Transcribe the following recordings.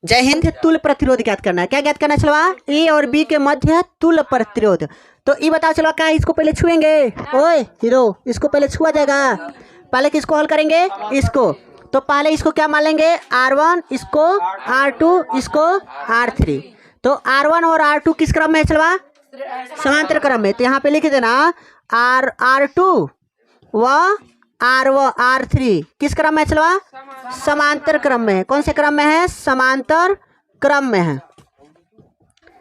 जय हिंद। तुल्य प्रतिरोध ज्ञात करना है। क्या ज्ञात करना है चलवा? ए और बी के मध्य तुल्य प्रतिरोध। तो ये बताओ चलवा, क्या इसको पहले छुएंगे? ओए हीरो, इसको पहले छुआ जाएगा। पहले किसको हल करेंगे? इसको। तो पहले इसको क्या मान लेंगे? R1, इसको R2, इसको R3। तो R1 और R2 किस क्रम में है चलवा? समांतर क्रम में। तो यहाँ पे लिख देना R2 व R3 किस क्रम में है चलवा? समांतर क्रम में है। कौन से क्रम में है? समांतर क्रम में है।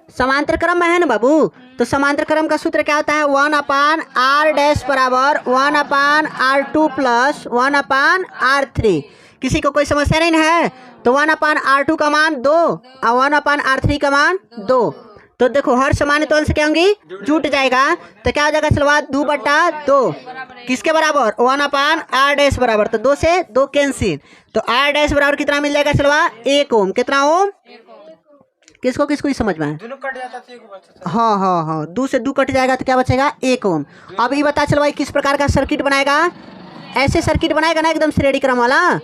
समांतर क्रम में है ना बाबू। तो समांतर क्रम का सूत्र क्या होता है? 1/R' बराबर 1/R2 प्लस 1/R3। किसी को कोई समस्या नहीं है? तो 1/R2 का मान 2 और 1/R3 का मान 2। तो देखो हर समान तौल से क्या होंगी? जुट जाएगा। तो क्या हो जाएगा चलवा? 2/2 किसके बराबर? 1/R' बराबर। तो 2 से 2 कैंसिल। तो R' बराबर कितना मिल जाएगा चलवा? 1 ओम। कितना ओम? किसको किसको ही समझ में है? हाँ 2 से 2 कट जाएगा तो क्या बचेगा? 1 ओम। अब ये बता चलवा किस प्रकार का सर्किट बनाएगा? ऐसे सर्किट बनाएगा ना, एकदम श्रेणी क्रम वाला।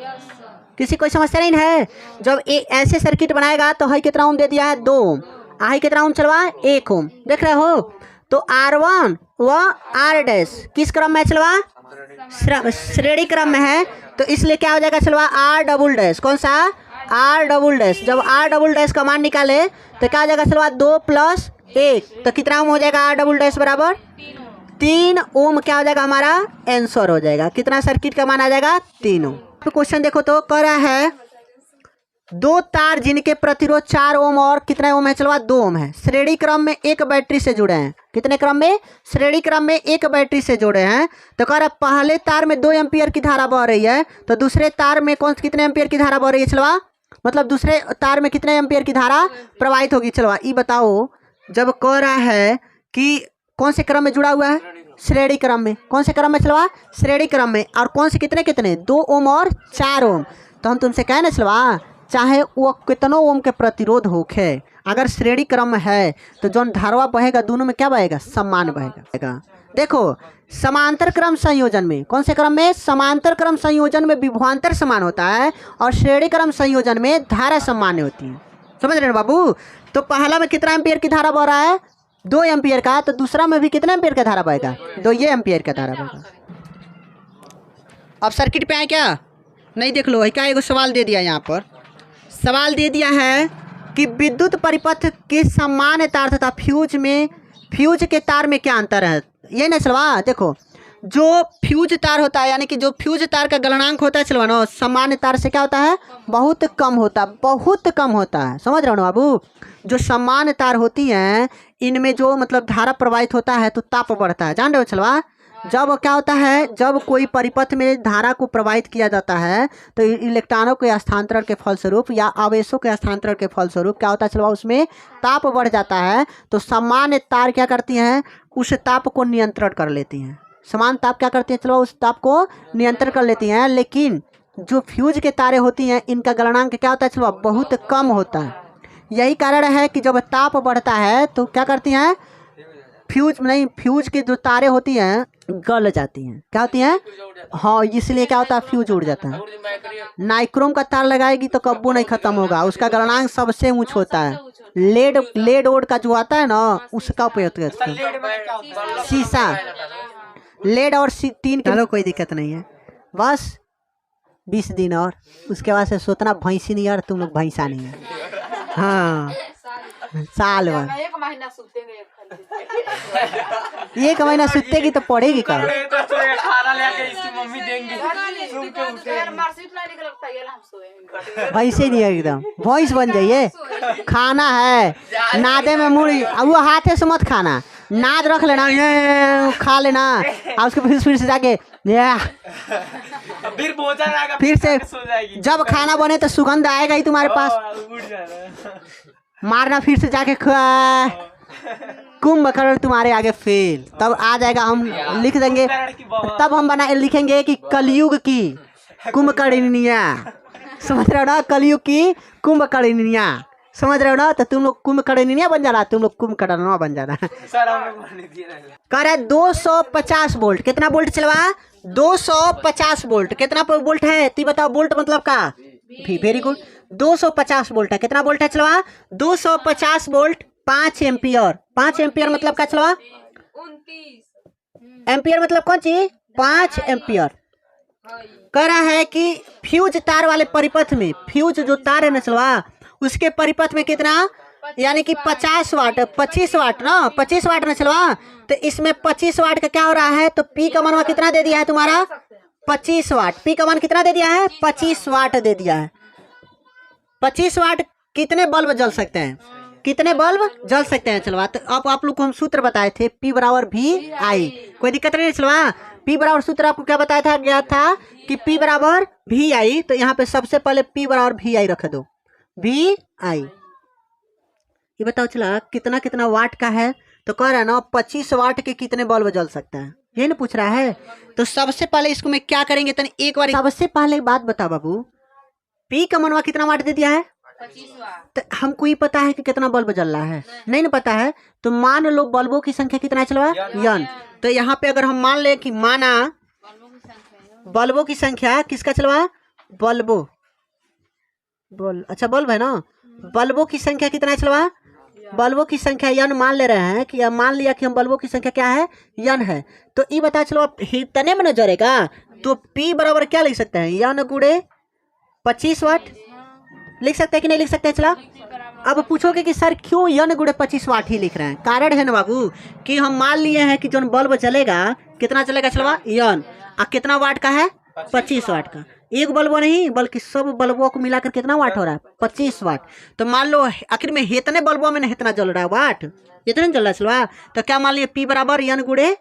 किसी कोई समस्या नहीं है? जब ऐसे सर्किट बनाएगा तो है कितना ओम दे दिया है? 2 ओम। आई कितना ओम चलवा? 1 ओम। देख रहे हो? तो R1 व R' किस क्रम में चलवा? श्रेणी क्रम में है। तो इसलिए क्या हो जाएगा चलवा? R'। कौन सा? R'। जब R' का मान निकाले तो क्या हो जाएगा चलवा? 2 + 1। तो कितना ओम हो जाएगा? R' बराबर 3 ओम। क्या हो जाएगा हमारा? आंसर हो जाएगा। कितना सर्किट का मान आ जाएगा? 3 ओम। तो क्वेश्चन देखो तो कह रहा है 2 तार जिनके प्रतिरोध 4 ओम और कितना ओम है चलवा? 2 ओम है। श्रेणी क्रम में एक बैटरी से जुड़े हैं। कितने क्रम में? श्रेणी क्रम में एक बैटरी से जुड़े हैं। तो कह रहा पहले तार में 2 एम्पियर की धारा बह रही है, तो दूसरे तार में कितने एम्पियर की धारा बह रही है चलवा? मतलब दूसरे तार में कितने एम्पियर की धारा प्रवाहित होगी चलवा? ये बताओ। जब कह रहा है कि कौन से क्रम में जुड़ा हुआ है? श्रेणी क्रम में। कौन से क्रम में चलवा? श्रेणी क्रम में। और कौन से कितने 2 ओम और 4 ओम। तो हम तुमसे कहें ना चलवा, चाहे वो कितनों ओम के प्रतिरोध होखे, अगर श्रेणी क्रम है तो जो धारवा बहेगा दोनों में क्या बहेगा? समान बहेगा। देखो समांतर क्रम संयोजन में, कौन से क्रम में? समांतर क्रम संयोजन में विभवांतर समान होता है और श्रेणी क्रम संयोजन में धारा सामान्य होती है। समझ रहे हो बाबू? तो पहला में कितना एम्पियर की धारा बह रहा है? 2 एम्पियर का। तो दूसरा में भी कितना एम्पियर का धारा बहेगा? 2 एम्पियर का धारा बहेगा। अब सर्किट पे आए क्या? नहीं देख लो, क्या एगो सवाल दे दिया यहाँ पर। सवाल दे दिया है कि विद्युत परिपथ के सामान्य तार तथा फ्यूज के तार में क्या अंतर है? ये ना चलवा। देखो जो फ्यूज तार होता है, यानी कि जो फ्यूज तार का गलनांक होता है चलवा ना, सामान्य तार से क्या होता है? बहुत कम होता है। समझ रहे हो ना बाबू? जो सामान्य तार होती हैं इनमें जो मतलब धारा प्रवाहित होता है तो ताप बढ़ता है। जान रहे हो चलवा? जब क्या होता है? जब कोई परिपथ में धारा को प्रवाहित किया जाता है तो इलेक्ट्रॉनों के स्थानांतरण के फलस्वरूप या आवेशों के स्थानांतरण के फलस्वरूप क्या होता है चलवा? उसमें ताप बढ़ जाता है। तो सामान्य तार क्या करती हैं? उस ताप को नियंत्रण कर लेती हैं। समान ताप क्या करती हैं चलवा? उस ताप को नियंत्रण कर लेती हैं। लेकिन जो फ्यूज के तारें होती हैं इनका गलनांक क्या होता है चलवा? बहुत कम होता है। यही कारण है कि जब ताप बढ़ता है तो क्या करती हैं? फ्यूज की जो तारें होती हैं गल जाती हैं। क्या होती हैं? हाँ, इसलिए क्या होता है? फ्यूज उड़ जाता है। नाइक्रोम का तार लगाएगी तो कब्बू नहीं खत्म होगा। उसका गलनांक सबसे ऊंच होता है। लेड ओड का जो आता है ना, उसका उपयोग करते हैं। शीशा, लेड और टीन। चलो कोई दिक्कत नहीं है। बस 20 दिन और उसके बाद से सोतना भैंसी नहीं और तुम लोग भैंसा नहीं है। हाँ, साल भर 1 महीना सुतेगी तो पड़ेगी कब? भैंसे नहीं है, एकदम भैंस बन जाइए। खाना है नादे में मुड़ी, वो हाथे से मत खाना, नाद रख लेना, खा लेना और उसके फिर से जाके फिर से जब खाना बने तो सुगंध आएगा ही तुम्हारे पास। मारना फिर से जाके कुंभकर्ण तुम्हारे आगे फेल। तब आ जाएगा, हम लिख देंगे, तब हम लिखेंगे कि कलयुग की कुंभकर्णिनिया। समझ रहे हो ना? कलयुग की कुंभकर्णिनिया। समझ रहे हो ना? तो तुम लोग कुंभकर्णिनिया बन जाना, तुम लोग कुंभकर्ण बन जाना। कह रहा है 250 वोल्ट। कितना वोल्ट चलवा? 250 वोल्ट। कितना वोल्ट है? ती बताओ। वोल्ट मतलब का? Very good. 250 वोल्ट है। कितना वोल्ट है चलवा? 250 वोल्ट 5 एम्पियर। 5 एम्पियर मतलब क्या चलवा? 29 एम्पियर मतलब कौन चीज? 5 एम्पियर। कह रहा है कि फ्यूज तार वाले परिपथ में, फ्यूज जो तार है ना चलवा, उसके परिपथ में कितना, यानी कि 50 वाट, 25 वाट ना, 25 वाट ना चलवा। तो इसमें 25 वाट का क्या हो रहा है? तो पी का मान कितना दे दिया है तुम्हारा? 25 वाट। पी का मान कितना दे दिया है? 25 वाट दे दिया है। 25 वाट कितने बल्ब जल सकते हैं? कितने बल्ब जल सकते हैं चलवा? तो अब आप लोग को हम सूत्र बताए थे, P बराबर भी आई। कोई दिक्कत नहीं चलवा। P बराबर सूत्र आपको क्या बताया था गया था कि P बराबर भी आई। तो यहाँ पे सबसे पहले P बराबर भी आई रख दो, भी आई। ये बताओ चला कितना कितना वाट का है? तो कह रहा है ना 25 वाट के कितने बल्ब जल सकता है, ये ना पूछ रहा है। तो सबसे पहले इसको मैं क्या करेंगे तनी एक बार, सबसे पहले बात बता बाबू, P का मनवा कितना वाट दे दिया है? 25 वाट। तो हमको ये पता है कि कितना बल्ब जल रहा है? नहीं ना पता है। तो मान लो बल्बों की संख्या कितना है चलवा? n। तो यहाँ पे अगर हम मान ले कि माना बल्बों की संख्या किसका चलवा? बल्बों, अच्छा बल्ब है ना, बल्बों की संख्या कितना है चलवा? बल्बों की संख्या n मान ले रहे हैं कि मान लिया कि हम बल्बों की संख्या क्या है? n है। तो ये बता चलो इतने में न जरेगा। तो P बराबर क्या लिख सकते हैं? n गुणे 25 वाट लिख सकते हैं कि नहीं लिख सकते हैं चला? अब पूछोगे कि सर क्यों n गुणे 25 वाट ही लिख रहे हैं? कारण है ना बाबू कि हम मान लिए हैं कि जो बल्ब जलेगा कितना चलेगा चलवा? n। और कितना वाट का है? 25 वाट का। एक बल्ब नहीं बल्कि सब बल्बों को मिलाकर कितना वाट हो रहा है? 25 वाट। तो मान लो आखिर में इतने बल्बों में इतना जल रहा है वाट, इतना जल रहा है चलवा। तो क्या मान लिए P बराबर n गुणे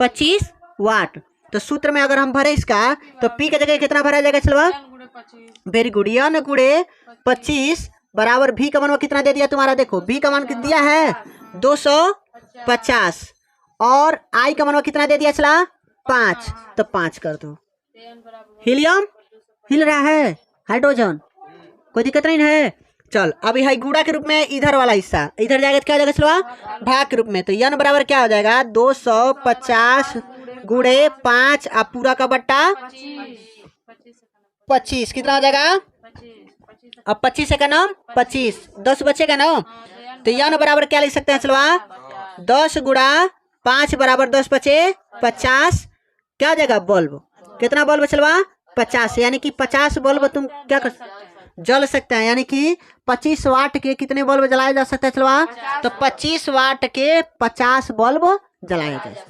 25 वाट। तो सूत्र में अगर हम भरे इसका तो P की जगह कितना भरा जाएगा चलवा? वेरी गुड, n गुणे 25 बराबर V का मान कितना दे दिया तुम्हारा? देखो V का मान दिया है 250 और I का मान कितना दे दिया चला? 5। तो 5 कर दो। हीलियम हिल रहा है, हाइड्रोजन, कोई दिक्कत नहीं है। चल अभी है गुड़ा के रूप में इधर वाला हिस्सा इधर जाएगा तो क्या हो जाएगा चलवा? भाग के रूप में। तो n बराबर क्या हो जाएगा? 250 गुणे 5 और पूरा का बट्टा 25 कितना हो जाएगा? अब 25 है का नाम 25, 10 बचेगा ना। तो n बराबर क्या लिख सकते हैं चलवा? 10 गुणा 5 बराबर 10 बचे 50। क्या हो जाएगा? बल्ब। कितना बल्ब चलवा? 50। यानी कि 50 बल्ब तुम क्या कर जल सकते हैं, यानी कि 25 वाट के कितने बल्ब जलाया जा सकता है चलवा? तो 25 वाट के 50 बल्ब जलाया जा सकता है।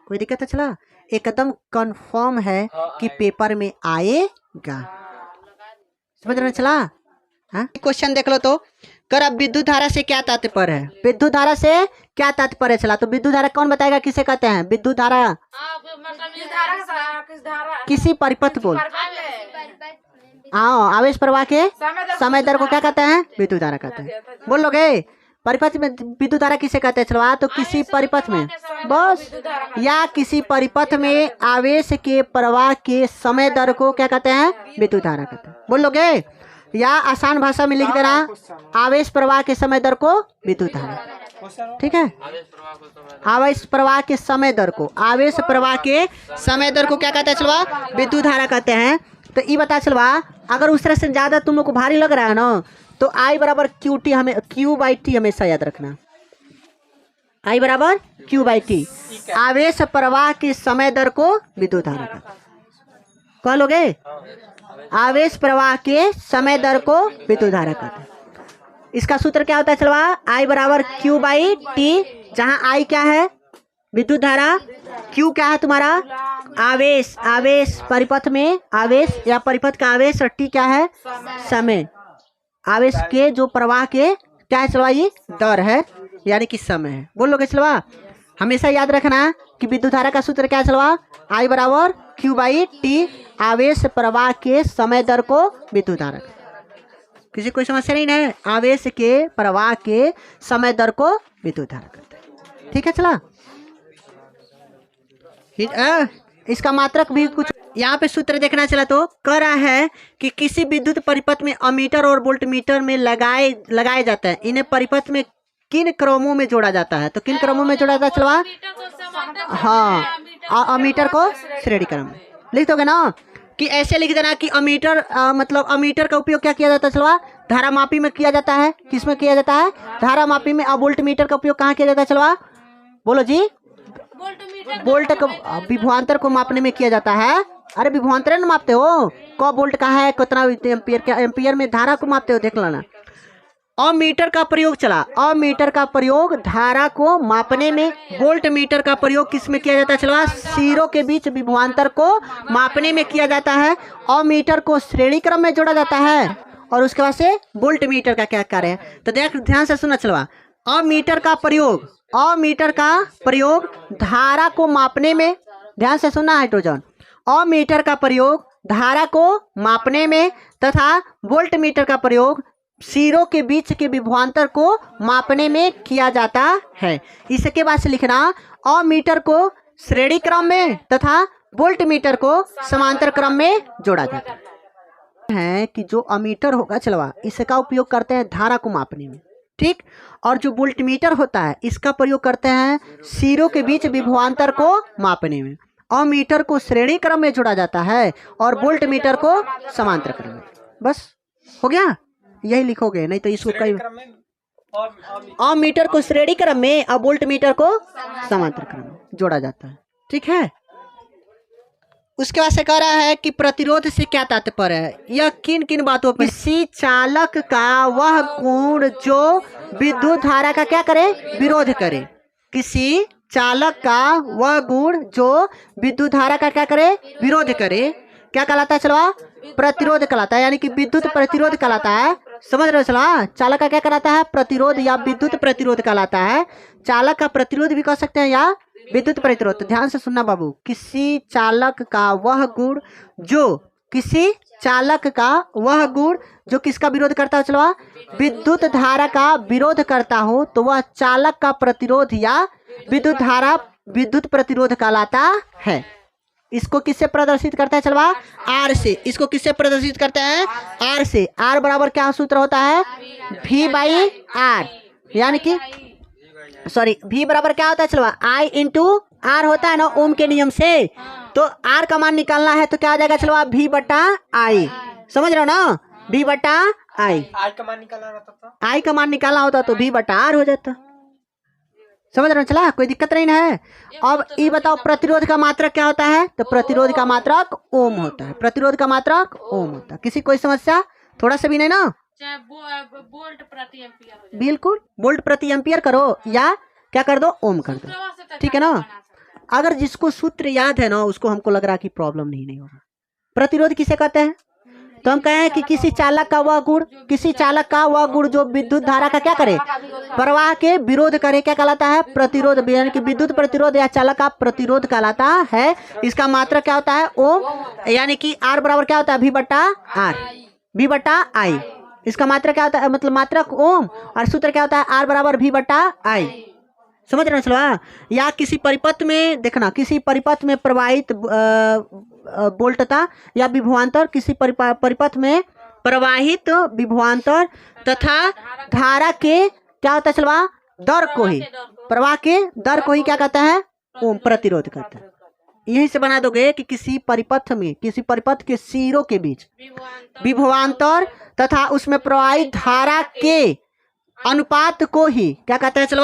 कोई दिक्कत है चला? एकदम कंफर्म है कि पेपर में आएगा। समझ रहे चला? हाँ क्वेश्चन देख लो तो कर अब विद्युत धारा से क्या तात्पर्य है? विद्युत धारा से क्या तात्पर्य चला? तो विद्युत धारा कौन बताएगा किसे कहते हैं? विद्युत धारा किसी परिपथ बोल, हाँ आवेश प्रवाह के समय दर को क्या कहते हैं? विद्युत धारा कहते हैं। बोल लोगे परिपथ में विद्युत धारा किसे कहते हैं चलवा? तो किसी परिपथ में बस या किसी परिपथ में आवेश के प्रवाह के समय दर को क्या कहते हैं? विद्युत धारा कहते हैं। बोल लोगे या आसान भाषा में लिख देना आवेश प्रवाह के समय दर को विद्युत धारा। ठीक है, आवेश प्रवाह के समय दर को, आवेश प्रवाह के समय दर को क्या कहते हैं चलवा? विद्युत धारा कहते हैं। तो ये बता चलवा अगर उस तरह से ज्यादा तुम लोग को भारी लग रहा है ना तो I बराबर QT हमें Q/T हमेशा याद रखना। I बराबर Q/T आवेश प्रवाह के समय दर को विद्युत धारा कहते हैं। कह लोगे आवेश प्रवाह के समय दर को विद्युत धारा कहते हैं। इसका सूत्र क्या होता है चलवा? I बराबर Q/T, जहाँ I क्या है? विद्युत धारा, Q क्या है तुम्हारा? आवेश, आवेश परिपथ में आवेश या परिपथ का आवेश, और T क्या है? समय। आवेश के जो प्रवाह के क्या है चलवा? ये दर है यानी कि समय है। बोल लोगे चलवा? हमेशा याद रखना कि विद्युत धारा का सूत्र क्या है चलवा? I बराबर Q/T आवेश प्रवाह के समय दर को विद्युत धारा। किसी कोई समस्या नहीं है? आवेश के प्रवाह के समय दर को विद्युत धारा करते हैं। ठीक है चला? इसका मात्रक भी कुछ यहाँ पे सूत्र देखना चला तो कह रहा है कि किसी विद्युत परिपथ में अमीटर और वोल्टमीटर में लगाए जाते हैं। इन्हें परिपथ में किन क्रमों में जोड़ा जाता है? तो किन क्रमों में जोड़ा जाता है चलवा? हाँ, अमीटर को श्रेणी क्रम में लिख दोगे ना। कि ऐसे लिख देना कि अमीटर मतलब अमीटर का उपयोग क्या किया जाता है चलवा, धारा मापी में किया जाता है। किस में किया जाता है? धारा मापी में। अब वोल्ट मीटर का उपयोग कहाँ किया जाता है चलवा, बोलो जी? वोल्ट को विभवांतर को मापने में किया जाता है। अरे विभवांतर ना मापते हो, कब वोल्ट का है, कितना एम्पियर, क्या एम्पियर में धारा को मापते हो, देख लेना। अमीटर का प्रयोग चला, अमीटर का प्रयोग धारा को मापने में। वोल्ट मीटर का प्रयोग किस में किया जाता है चलवा, सिरों के बीच विभवांतर को मापने में किया जाता है। अमीटर को श्रेणी क्रम में जोड़ा जाता है और उसके बाद से वोल्ट मीटर का क्या कार्य है, तो देख ध्यान से सुना चलवा। अमीटर का प्रयोग, अमीटर का प्रयोग धारा को मापने में, ध्यान से सुनना हाइड्रोजन, अमीटर का प्रयोग धारा को मापने में तथा वोल्ट मीटर का प्रयोग सिरों के बीच के विभवांतर को मापने में किया जाता है। इसके बाद से लिखना अमीटर को श्रेणी क्रम में तथा वोल्ट मीटर को समांतर क्रम में जोड़ा जाता है। कि जो अमीटर होगा चलवा, इसका उपयोग करते हैं धारा को मापने में, ठीक। और जो वोल्ट मीटर होता है इसका प्रयोग करते हैं सिरों के बीच विभवांतर को मापने में। अमीटर को श्रेणी क्रम में जोड़ा जाता है और वोल्ट मीटर को समांतर क्रम में। बस हो गया, यही लिखोगे, नहीं तो इसको कई अमीटर को श्रेणी क्रम में और वोल्ट मीटर को समांतर क्रम में जोड़ा जाता है, ठीक है। उसके बाद से कह रहा है कि प्रतिरोध से क्या तात्पर्य है, यह किन किन बातों पर, किसी चालक का वह गुण जो विद्युत धारा का क्या करे, विरोध करे। किसी चालक का वह गुण जो विद्युत धारा का क्या करे, विरोध करे, क्या कहलाता है चलवा, प्रतिरोध कहलाता है, यानी कि विद्युत प्रतिरोध कहलाता है। समझ रहे हो चलवा, चालक का क्या कहलाता है, प्रतिरोध या विद्युत प्रतिरोध कहलाता है। चालक का प्रतिरोध भी कह सकते हैं या विद्युत प्रतिरोध। तो ध्यान से सुनना बाबू, किसी चालक का वह गुण जो, किसी चालक का वह गुण जो किसका विरोध करता है चलवा, विद्युत धारा का विरोध करता हो, तो वह चालक का प्रतिरोध या विद्युत धारा विद्युत प्रतिरोध कहलाता है। इसको किससे प्रदर्शित करता है चलवा, आर से। इसको किससे प्रदर्शित करता है, आर से। आर बराबर क्या सूत्र होता है, V बाई आर, यानी कि सॉरी V बराबर क्या होता है चलवा, I इंटू आर होता है ना ओम के नियम से। तो आर का मान निकालना है तो क्या आ जाएगा चलवा, V बटा आई। समझ रहे हो ना, V बटा आई। I का मान निकालना होता तो V बटा आर हो जाता। समझ रहे हो चला, कोई दिक्कत नहीं ना है। अब ये बताओ प्रतिरोध का मात्रक क्या होता है, तो प्रतिरोध का मात्रक ओम होता है। प्रतिरोध का मात्रक ओम होता है। किसी कोई समस्या, थोड़ा सा भी नहीं ना, वोल्ट प्रति एम्पियर, बिल्कुल वोल्ट प्रति एम्पियर करो या क्या कर दो, ओम कर दो, ठीक है ना। अगर जिसको सूत्र याद है ना उसको हमको लग रहा है कि प्रॉब्लम नहीं होगा। प्रतिरोध किसे कहते हैं, तो हम कहें कि किसी चालक का वह गुण, किसी चालक का वह गुण जो विद्युत धारा का क्या करे, प्रवाह के विरोध करे, क्या कहलाता है, प्रतिरोध। यानी कि विद्युत प्रतिरोध या चालक का प्रतिरोध कहलाता है। इसका मात्रक क्या होता है, ओम, यानी कि आर बराबर क्या होता है, V बटा आर, V बटा आई। इसका मात्रक क्या होता है, मतलब मात्रक ओम, और सूत्र क्या होता है, आर बराबर V बटा आई। समझ रहे चलवा। या किसी परिपथ में देखना, किसी परिपथ में प्रवाहित वोल्टता या विभवांतर, किसी परिपथ में प्रवाहित विभवांतर तथा धारा के क्या होता है चलवा, दर को ही, प्रवाह के दर को ही क्या कहता है, ओम प्रतिरोध कहता है। यहीं से बना दोगे कि किसी परिपथ में, किसी परिपथ के सिरों के बीच विभवांतर तथा उसमें प्रवाहित धारा के अनुपात को ही क्या कहता है चलवा,